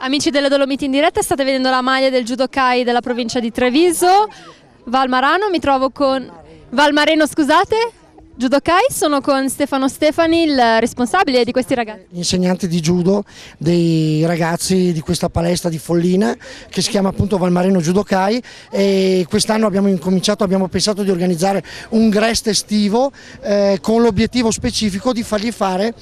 Amici delle Dolomiti in diretta, state vedendo la maglia del judokai della provincia di Treviso, Valmarano, mi trovo con Valmareno, scusate, judokai, sono con Stefano Stefani, il responsabile di questi ragazzi. Insegnante di judo dei ragazzi di questa palestra di Follina che si chiama appunto Valmareno Judokai, e quest'anno abbiamo pensato di organizzare un GREST estivo con l'obiettivo specifico di fargli fare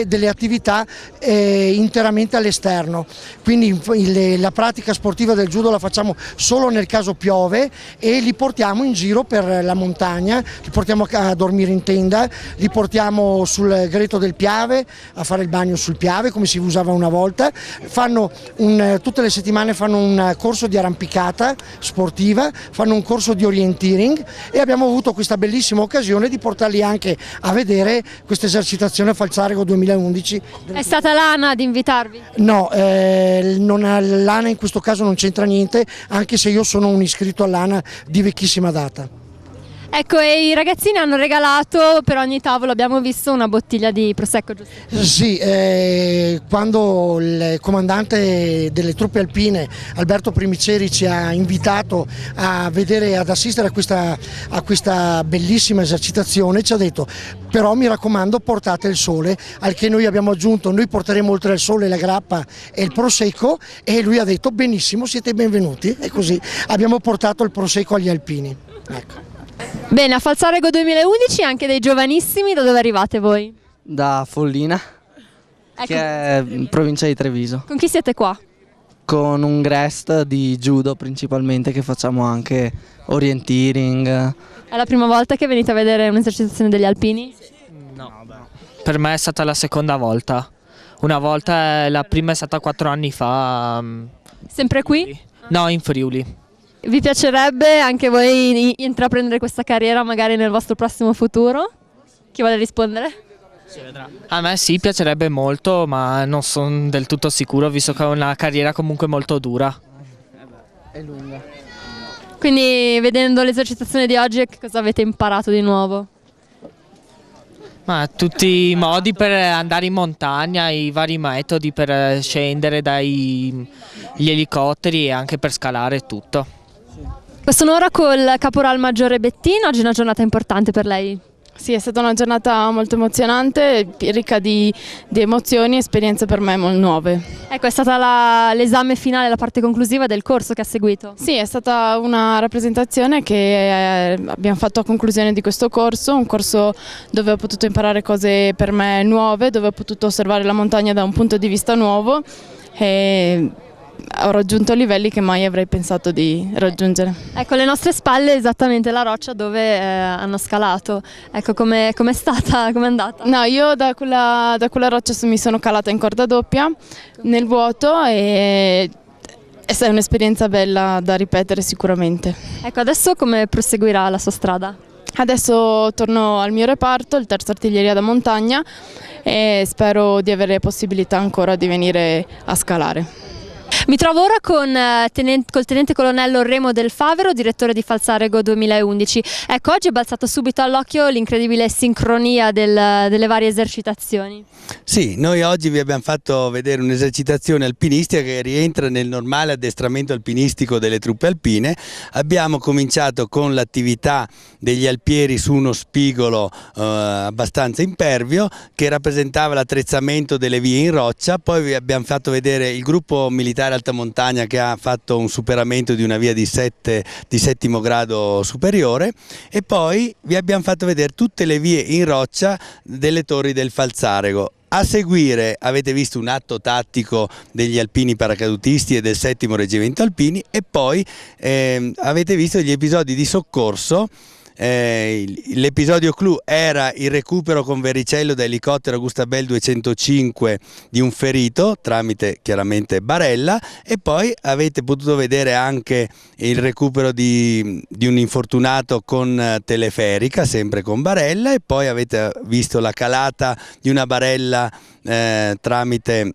delle attività interamente all'esterno. Quindi la pratica sportiva del judo la facciamo solo nel caso piove e li portiamo in giro per la montagna, li portiamo a dormire in tenda, li portiamo sul greto del Piave a fare il bagno sul Piave come si usava una volta, tutte le settimane fanno un corso di arrampicata sportiva, fanno un corso di orienteering e abbiamo avuto questa bellissima occasione di portarli anche a vedere questa esercitazione Falzarego 2011. È stata l'ANA ad invitarvi? No, l'ANA in questo caso non c'entra niente, anche se io sono un iscritto all'ANA di vecchissima data. Ecco, e i ragazzini hanno regalato per ogni tavolo, abbiamo visto, una bottiglia di Prosecco, giusto? Sì, quando il comandante delle truppe alpine Alberto Primiceri ci ha invitato a vedere, ad assistere a questa bellissima esercitazione, ci ha detto: però mi raccomando, portate il sole, al che noi abbiamo aggiunto: noi porteremo oltre al sole la grappa e il prosecco, e lui ha detto: benissimo, siete benvenuti, e così abbiamo portato il prosecco agli alpini. Ecco. Bene, a Falzarego 2011 anche dei giovanissimi, da dove arrivate voi? Da Follina, Ecco. che è in provincia di Treviso, Con chi siete qua? con un GREST di judo principalmente, che facciamo anche orienteering. È la prima volta che venite a vedere un'esercitazione degli alpini? No, per me è stata la seconda volta. Una volta, la prima è stata 4 anni fa. Sempre qui? No, in Friuli. Vi piacerebbe anche voi intraprendere questa carriera magari nel vostro prossimo futuro? Chi vuole rispondere? Si vedrà. A me sì, piacerebbe molto, ma non sono del tutto sicuro, visto che è una carriera comunque molto dura. È lunga. Quindi, vedendo l'esercitazione di oggi, che cosa avete imparato di nuovo? Ma tutti i modi per andare in montagna, i vari metodi per scendere dagli elicotteri e anche per scalare tutto. Sono ora col caporal maggiore Bettino, oggi è una giornata importante per lei. Sì, è stata una giornata molto emozionante, ricca di emozioni e esperienze per me molto nuove. Ecco, è stata l'esame finale, la parte conclusiva del corso che ha seguito. Sì, è stata una rappresentazione che abbiamo fatto a conclusione di questo corso, un corso dove ho potuto imparare cose per me nuove, dove ho potuto osservare la montagna da un punto di vista nuovo e ho raggiunto livelli che mai avrei pensato di raggiungere. Ecco, alle nostre spalle è esattamente la roccia dove hanno scalato. Ecco, com'è stata, com'è andata? No, io da quella roccia mi sono calata in corda doppia nel vuoto e è stata un'esperienza bella da ripetere sicuramente. Ecco, adesso come proseguirà la sua strada? Adesso torno al mio reparto, il terzo artiglieria da montagna, e spero di avere possibilità ancora di venire a scalare. Mi trovo ora col tenente colonnello Remo Del Favero, direttore di Falzarego 2011. Ecco, oggi è balzato subito all'occhio l'incredibile sincronia delle varie esercitazioni. Sì, noi oggi vi abbiamo fatto vedere un'esercitazione alpinistica che rientra nel normale addestramento alpinistico delle truppe alpine. Abbiamo cominciato con l'attività degli alpieri su uno spigolo abbastanza impervio che rappresentava l'attrezzamento delle vie in roccia, poi vi abbiamo fatto vedere il gruppo militare alta montagna che ha fatto un superamento di una via di settimo grado superiore, e poi vi abbiamo fatto vedere tutte le vie in roccia delle torri del Falzarego. A seguire avete visto un atto tattico degli alpini paracadutisti e del 7° Reggimento Alpini, e poi avete visto gli episodi di soccorso. L'episodio clou era il recupero con vericello da elicottero Agustabel 205 di un ferito tramite chiaramente barella, e poi avete potuto vedere anche il recupero di un infortunato con teleferica, sempre con barella, e poi avete visto la calata di una barella tramite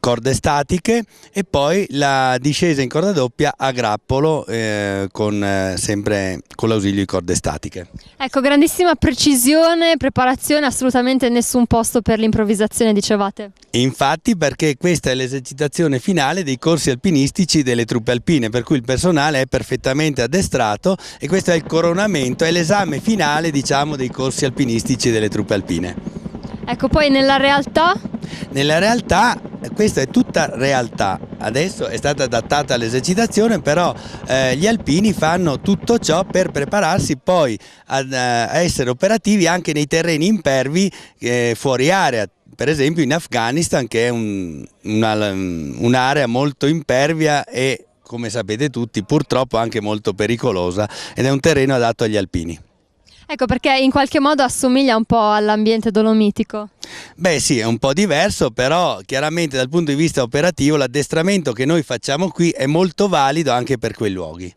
corde statiche e poi la discesa in corda doppia a grappolo sempre con l'ausilio di corde statiche. Ecco, grandissima precisione, preparazione, assolutamente nessun posto per l'improvvisazione, dicevate. Infatti, perché questa è l'esercitazione finale dei corsi alpinistici delle truppe alpine, per cui il personale è perfettamente addestrato e questo è il coronamento, è l'esame finale, diciamo, dei corsi alpinistici delle truppe alpine. Ecco, poi nella realtà? Nella realtà, questa è tutta realtà, adesso è stata adattata all'esercitazione, però gli alpini fanno tutto ciò per prepararsi poi a essere operativi anche nei terreni impervi fuori area, per esempio in Afghanistan, che è un'area molto impervia e, come sapete tutti, purtroppo anche molto pericolosa, ed è un terreno adatto agli alpini. Ecco, perché in qualche modo assomiglia un po' all'ambiente dolomitico. Beh sì, è un po' diverso, però chiaramente dal punto di vista operativo l'addestramento che noi facciamo qui è molto valido anche per quei luoghi.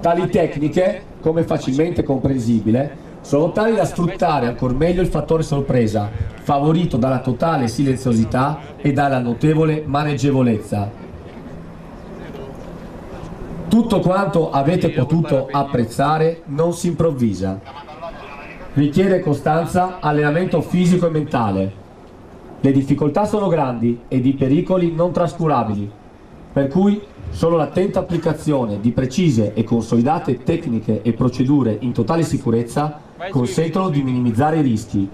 Tali tecniche, come facilmente comprensibile, sono tali da sfruttare ancor meglio il fattore sorpresa, favorito dalla totale silenziosità e dalla notevole maneggevolezza. Tutto quanto avete potuto apprezzare non si improvvisa. Richiede costanza, allenamento fisico e mentale. Le difficoltà sono grandi ed i pericoli non trascurabili, per cui solo l'attenta applicazione di precise e consolidate tecniche e procedure in totale sicurezza consentono di minimizzare i rischi.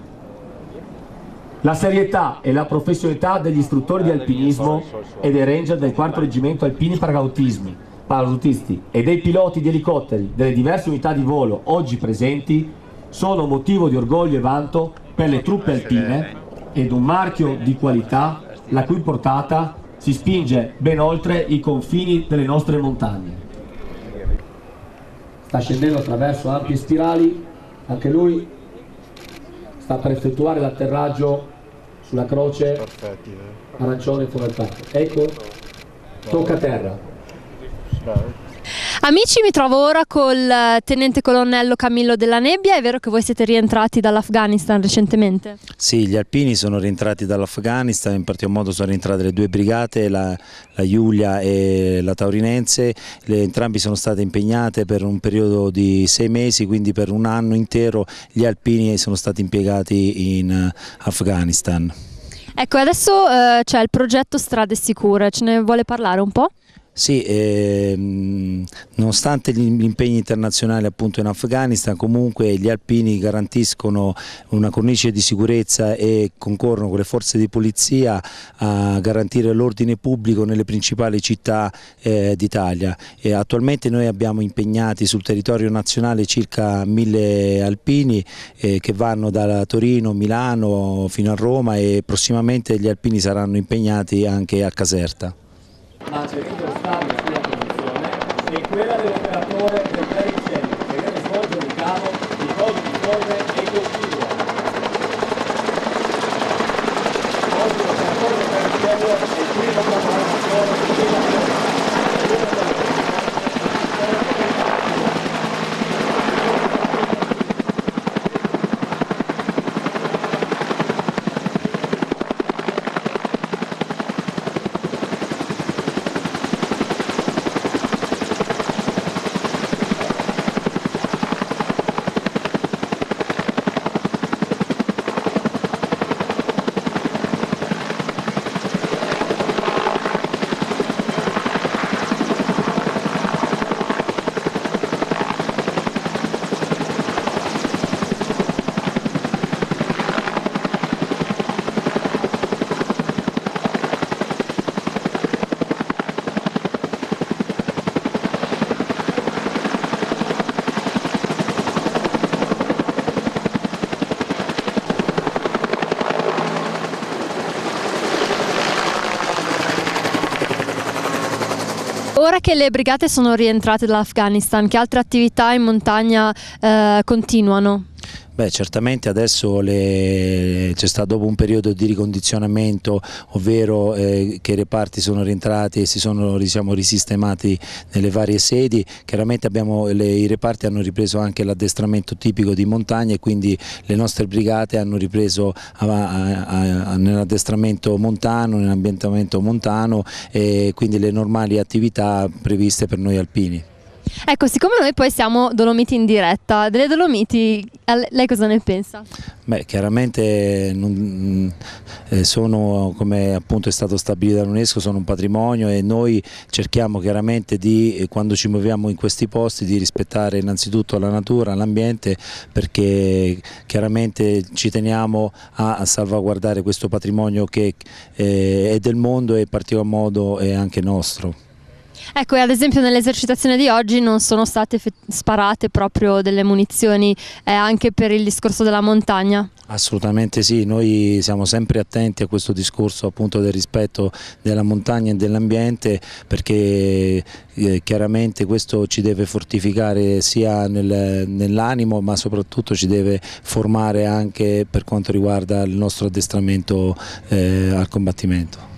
La serietà e la professionalità degli istruttori di alpinismo e dei ranger del 4º Reggimento Alpini Paracadutisti e dei piloti di elicotteri delle diverse unità di volo oggi presenti sono motivo di orgoglio e vanto per le truppe alpine ed un marchio di qualità la cui portata si spinge ben oltre i confini delle nostre montagne. Sta scendendo attraverso ampie spirali, anche lui sta per effettuare l'atterraggio sulla croce arancione fondata. Ecco, tocca a terra. Amici, mi trovo ora col tenente colonnello Camillo Della Nebbia. È vero che voi siete rientrati dall'Afghanistan recentemente? Sì, gli alpini sono rientrati dall'Afghanistan, in particolar modo sono rientrate le due brigate, la Giulia e la Taurinense. Entrambi sono state impegnate per un periodo di 6 mesi, quindi per un anno intero gli alpini sono stati impiegati in Afghanistan. Ecco, adesso c'è il progetto Strade Sicure, ce ne vuole parlare un po'? Sì, nonostante gli impegni internazionali appunto in Afghanistan, comunque gli alpini garantiscono una cornice di sicurezza e concorrono con le forze di polizia a garantire l'ordine pubblico nelle principali città d'Italia. Attualmente noi abbiamo impegnati sul territorio nazionale circa 1000 alpini che vanno da Torino, Milano fino a Roma, e prossimamente gli alpini saranno impegnati anche a Caserta. Mantenendo stabile sulla posizione e quella dell'operatore del pericello che deve svolgere il cavo di modo uniforme e continuo. Oggi l'operatore del pericello è il primo collaboratore Ora che le brigate sono rientrate dall'Afghanistan, che altre attività in montagna continuano? Beh, certamente adesso c'è stato dopo un periodo di ricondizionamento, ovvero che i reparti sono rientrati e siamo risistemati nelle varie sedi. Chiaramente i reparti hanno ripreso anche l'addestramento tipico di montagna e quindi le nostre brigate hanno ripreso nell'addestramento montano, nell'ambientamento montano e quindi le normali attività previste per noi alpini. Ecco, siccome noi poi siamo Dolomiti in diretta, delle Dolomiti, lei cosa ne pensa? Beh, chiaramente sono, come appunto è stato stabilito dall'UNESCO, sono un patrimonio e noi cerchiamo chiaramente quando ci muoviamo in questi posti, di rispettare innanzitutto la natura, l'ambiente, perché chiaramente ci teniamo a salvaguardare questo patrimonio che è del mondo e in particolar modo è anche nostro. Ecco, e ad esempio nell'esercitazione di oggi non sono state sparate proprio delle munizioni anche per il discorso della montagna? Assolutamente sì, noi siamo sempre attenti a questo discorso appunto del rispetto della montagna e dell'ambiente, perché chiaramente questo ci deve fortificare sia nell'animo, ma soprattutto ci deve formare anche per quanto riguarda il nostro addestramento al combattimento.